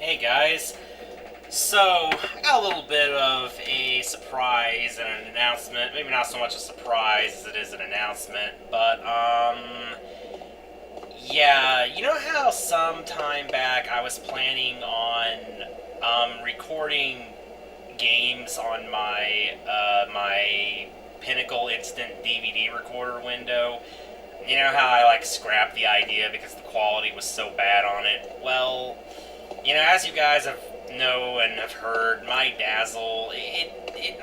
Hey guys, so I got a little bit of a surprise and an announcement. Maybe not so much a surprise as it is an announcement, but yeah, you know how some time back I was planning on recording games on my Pinnacle Instant DVD recorder window. You know how I like scrapped the idea because the quality was so bad on it? Well, as you guys know and have heard, my Dazzle,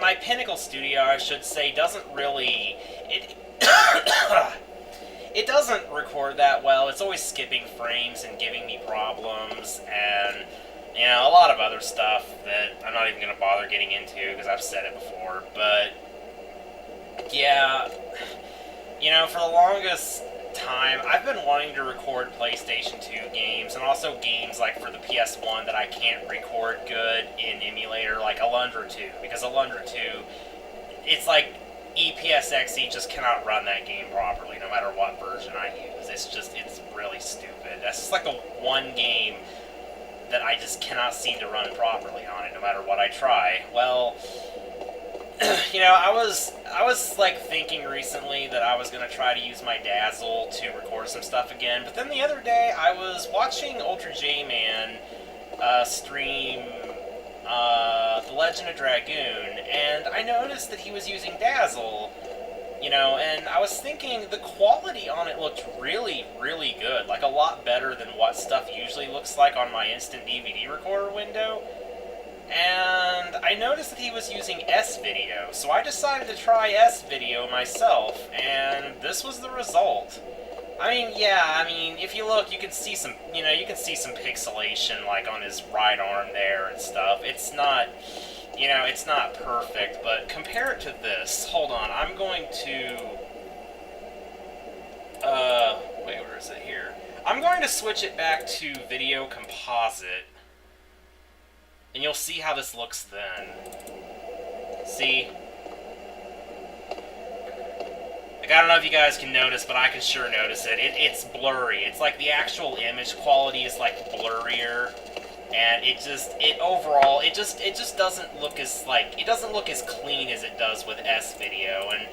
my Pinnacle Studio, I should say, doesn't really, it doesn't record that well. It's always skipping frames and giving me problems, and a lot of other stuff that I'm not even gonna bother getting into because I've said it before. But yeah, for the longest time, I've been wanting to record PlayStation 2 games, and also games like for the PS1 that I can't record good in emulator, like Alundra 2, because Alundra 2, it's like EPSXE just cannot run that game properly, no matter what version I use. It's really stupid. That's just like the one game that I just cannot seem to run properly on it, no matter what I try. Well, I was like thinking recently that I was gonna try to use my Dazzle to record some stuff again, but then the other day I was watching Ultra J Man stream The Legend of Dragoon, and I noticed that he was using Dazzle, and I was thinking the quality on it looked really, really good, like a lot better than what stuff usually looks like on my instant DVD recorder window. And I noticed that he was using S-Video, so I decided to try S-Video myself, and this was the result. If you look, you can see some pixelation, like, on his right arm there and stuff. It's not, it's not perfect, but compare it to this. Hold on, I'm going to, wait, where is it here? I'm going to switch it back to Video Composite, and you'll see how this looks then. See? Like, I don't know if you guys can notice, but I can sure notice it. It's blurry. It's like the actual image quality is like blurrier, and it just doesn't look as clean as it does with S-Video. And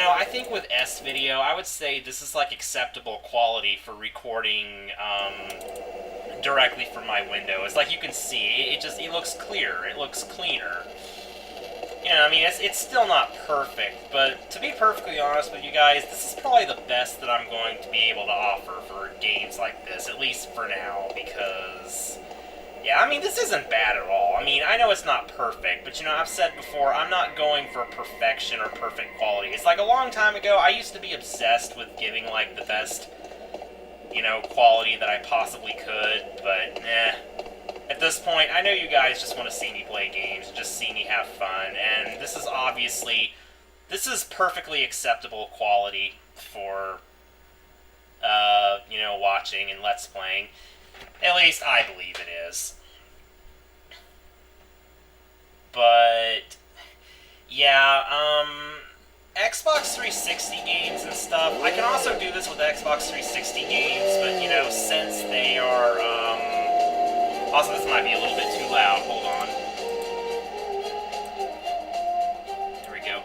I think with S-Video, I would say this is like acceptable quality for recording directly from my window. It's like you can see, it looks clear, it looks cleaner. It's still not perfect, but to be perfectly honest with you guys, this is probably the best that I'm going to be able to offer for games like this, at least for now, because, yeah, this isn't bad at all. I know it's not perfect, but I've said before, I'm not going for perfection or perfect quality. It's like a long time ago, I used to be obsessed with giving, like, the best quality that I possibly could, but at this point, I know you guys just want to see me play games, just see me have fun, and this is perfectly acceptable quality for, watching and Let's Playing. At least I believe it is. But, yeah, Xbox 360 games and stuff. I can also do this with Xbox 360 games, but, since they are, also, this might be a little bit too loud. Hold on. There we go.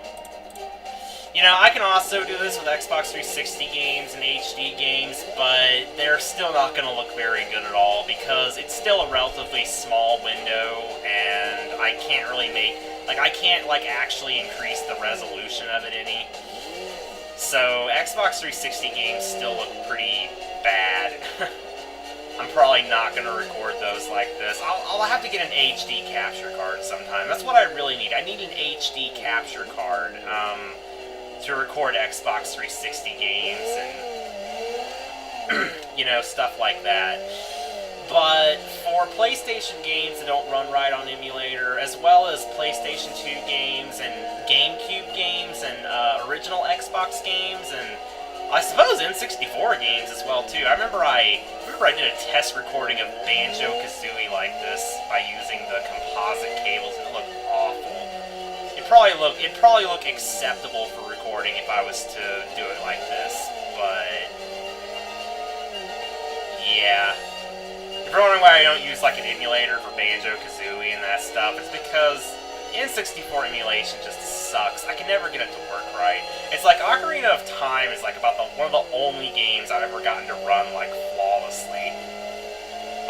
I can also do this with Xbox 360 games and HD games, but they're still not going to look very good at all, because it's still a relatively small window, and I can't really actually increase the resolution of it any. So, Xbox 360 games still look pretty bad. I'm probably not going to record those like this. I'll have to get an HD capture card sometime. That's what I really need. I need an HD capture card to record Xbox 360 games and, stuff like that. But for PlayStation games that don't run right on emulator, as well as PlayStation 2 games and GameCube games and original Xbox games, and I suppose N64 games as well too. I remember I did a test recording of Banjo-Kazooie like this by using the composite cables, and it looked awful. It'd probably look acceptable for recording if I was to do it like this, but yeah. If you're wondering why I don't use like an emulator for Banjo-Kazooie and that stuff, it's because N64 emulation just sucks. I can never get it to work right. It's like Ocarina of Time is like about one of the only games I've ever gotten to run like flawlessly.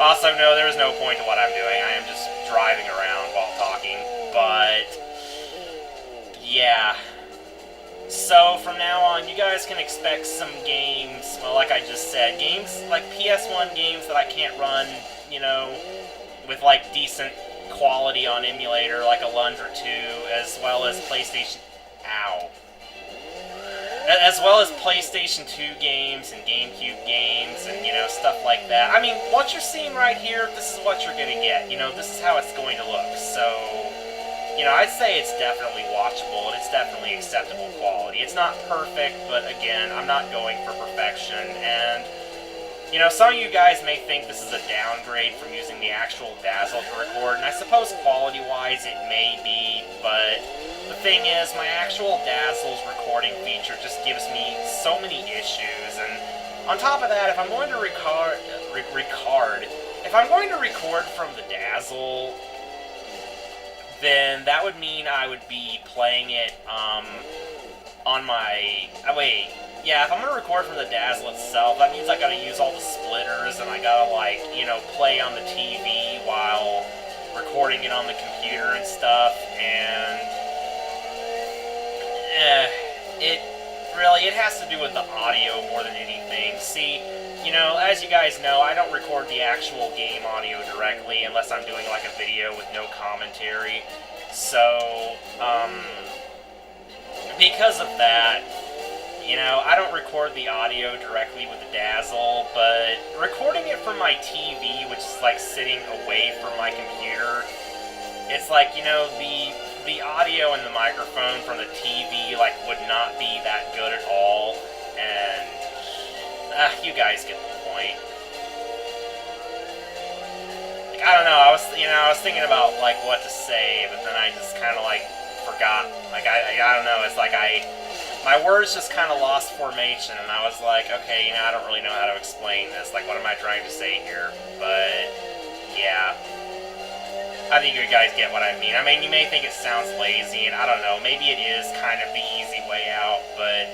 Also, no, there is no point to what I'm doing. I am just driving around while talking. But yeah. So from now on, you guys can expect some games, well, like I just said, games like PS1 games that I can't run, you know, with like decent quality on emulator, like a Lund or two, as well as PlayStation, as well as PlayStation 2 games and GameCube games and, you know, stuff like that. I mean, what you're seeing right here, this is what you're gonna get. You know, this is how it's going to look. So, you know, I'd say it's definitely watchable, and it's definitely acceptable quality. It's not perfect, but again, I'm not going for perfection, and, you know, some of you guys may think this is a downgrade from using the actual Dazzle to record, and I suppose quality-wise it may be, but the thing is, my actual Dazzle's recording feature just gives me so many issues, and on top of that, if I'm going to record from the Dazzle, then that would mean I would be playing it on my... yeah, if I'm going to record from the Dazzle itself, that means I gotta use all the splitters, and I gotta, like, you know, play on the TV while recording it on the computer and stuff, and... it has to do with the audio more than anything. See, you know, as you guys know, I don't record the actual game audio directly unless I'm doing like a video with no commentary. So, because of that, you know, I don't record the audio directly with the Dazzle, but recording it from my TV, which is like sitting away from my computer, it's like, you know, the audio and the microphone from the TV, like, would not be that good at all, and you guys get the point. Like, I don't know, I was thinking about, like, what to say, but then I just kind of, like, forgot. Like, I don't know, it's like my words just kind of lost formation, and I was like, okay, you know, I don't really know how to explain this. Like, what am I trying to say here? But, yeah. I think you guys get what I mean. I mean, you may think it sounds lazy, and I don't know, maybe it is kind of the easy way out, but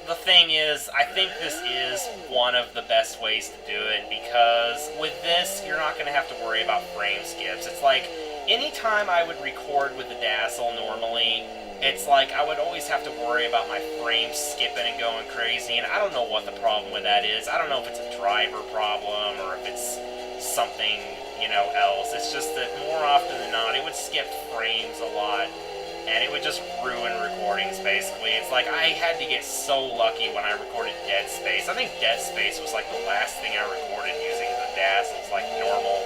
the thing is, I think this is one of the best ways to do it, because with this, you're not going to have to worry about frame skips. It's like, anytime I would record with the Dazzle normally, it's like I would always have to worry about my frames skipping and going crazy, and I don't know what the problem with that is. I don't know if it's a driver problem, or if it's something, you know, else. It's just that more often than not, it would skip frames a lot, and it would just ruin recordings, basically. It's like, I had to get so lucky when I recorded Dead Space. I think Dead Space was like the last thing I recorded using the Dazzle's like normal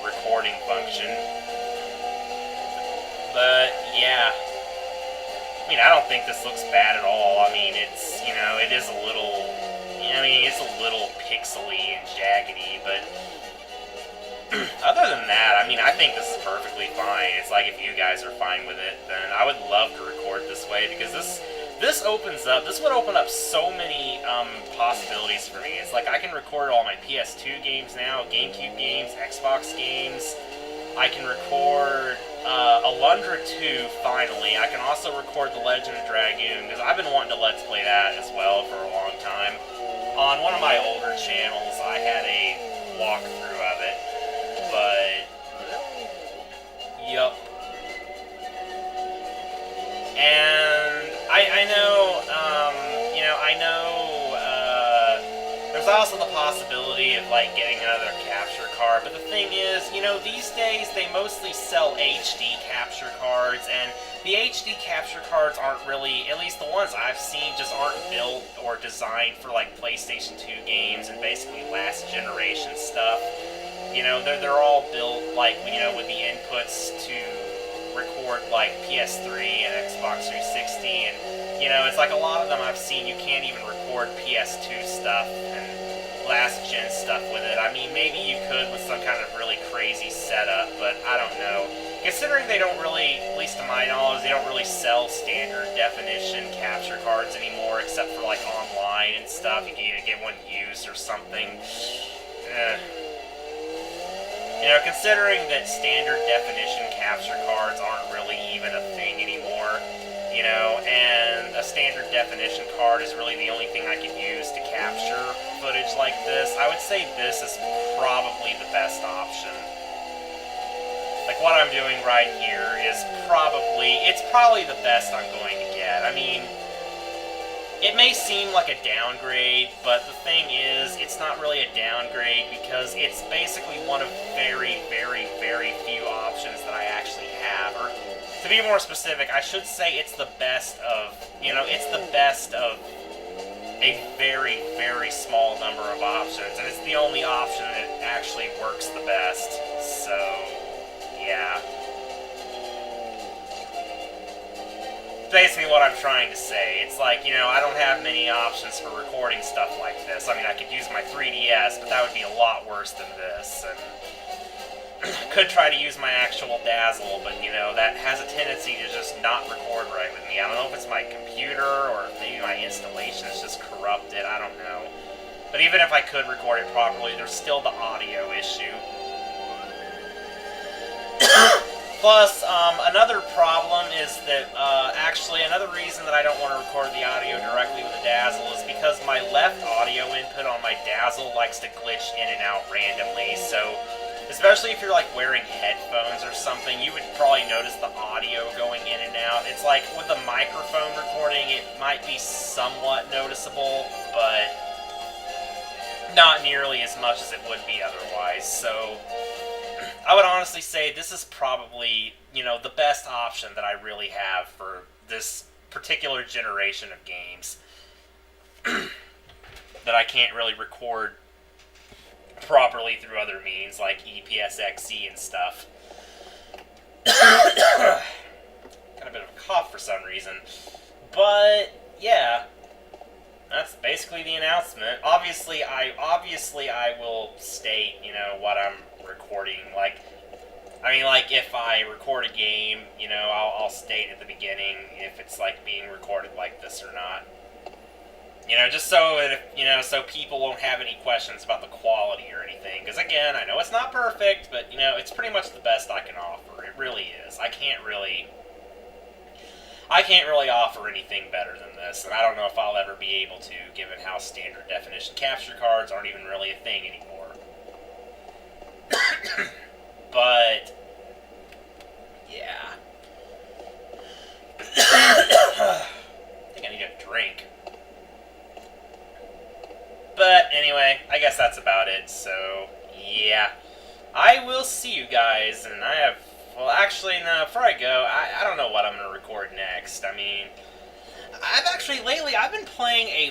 recording function. But, yeah. I mean, I don't think this looks bad at all. I mean, it's, you know, it is a little, I mean, it's a little pixely and jaggedy, but other than that, I mean, I think this is perfectly fine. It's like, if you guys are fine with it, then I would love to record this way, because this would open up so many possibilities for me. It's like, I can record all my PS2 games now, GameCube games, Xbox games. I can record Alundra 2, finally. I can also record The Legend of Dragoon, because I've been wanting to Let's Play that as well for a long time. On one of my older channels, I had a walkthrough of it, but, yup. And I know, you know, there's also the possibility of, like, getting another capture card, but the thing is, you know, these days they mostly sell HD capture cards, and the HD capture cards aren't really, at least the ones I've seen, just aren't built or designed for, like, PlayStation 2 games and basically last generation stuff. You know, they're all built, like, you know, with the inputs to record, like, PS3 and Xbox 360, and, you know, it's like a lot of them I've seen, you can't even record PS2 stuff and last-gen stuff with it. I mean, maybe you could with some kind of really crazy setup, but I don't know. Considering they don't really, at least to my knowledge, they don't really sell standard definition capture cards anymore, except for, like, online and stuff. You can either get one used or something. You know, considering that standard definition capture cards aren't really even a thing anymore, you know, and a standard definition card is really the only thing I could use to capture footage like this, I would say this is probably the best option. Like, what I'm doing right here is it's probably the best I'm going to get. I mean, it may seem like a downgrade, but the thing is, it's not really a downgrade because it's basically one of very, very, very few options that I actually have. Or, to be more specific, I should say it's the best of, you know, it's the best of a very, very small number of options, and it's the only option that actually works the best. So, yeah. Basically what I'm trying to say. It's like, you know, I don't have many options for recording stuff like this. I mean, I could use my 3DS, but that would be a lot worse than this, and could try to use my actual Dazzle, but, you know, that has a tendency to just not record right with me. I don't know if it's my computer, or if maybe my installation is just corrupted, I don't know. But even if I could record it properly, there's still the audio issue. Plus, another problem is that, actually, another reason that I don't want to record the audio directly with the Dazzle is because my left audio input on my Dazzle likes to glitch in and out randomly, so, especially if you're, like, wearing headphones or something, you would probably notice the audio going in and out. It's like, with the microphone recording, it might be somewhat noticeable, but not nearly as much as it would be otherwise, so I would honestly say this is probably, you know, the best option that I really have for this particular generation of games that I can't really record properly through other means like EPSXE and stuff. Got a bit of a cough for some reason. But yeah, that's basically the announcement. Obviously I will state, you know, what I'm recording. Like, I mean, like, if I record a game, you know, I'll state at the beginning if it's, like, being recorded like this or not. You know, just so that, you know, so people won't have any questions about the quality or anything. Because, again, I know it's not perfect, but, you know, it's pretty much the best I can offer. It really is. I can't really offer anything better than this, and I don't know if I'll ever be able to, given how standard definition capture cards aren't even really a thing anymore. But, yeah. I think I need a drink. But, anyway, I guess that's about it, so, yeah. I will see you guys, and I have, well, actually, no, before I go, I don't know what I'm going to record next. I mean, lately, I've been playing a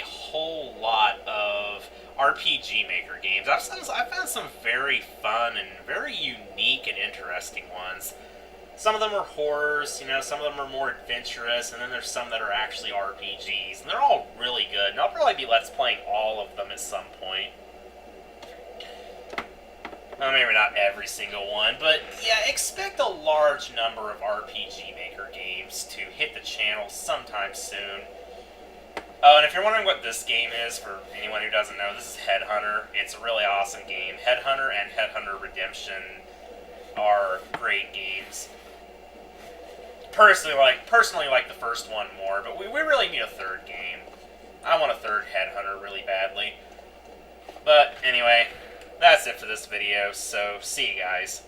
whole lot of RPG Maker games. I've found some very fun and very unique and interesting ones. Some of them are horrors, you know, some of them are more adventurous, and then there's some that are actually RPGs, and they're all really good, and I'll probably be Let's Playing all of them at some point. Well, maybe not every single one, but yeah, expect a large number of RPG Maker games to hit the channel sometime soon. Oh, and if you're wondering what this game is, for anyone who doesn't know, this is Headhunter. It's a really awesome game. Headhunter and Headhunter Redemption are great games. Personally like the first one more, but we really need a third game. I want a third Headhunter really badly. But anyway, that's it for this video, so see you guys.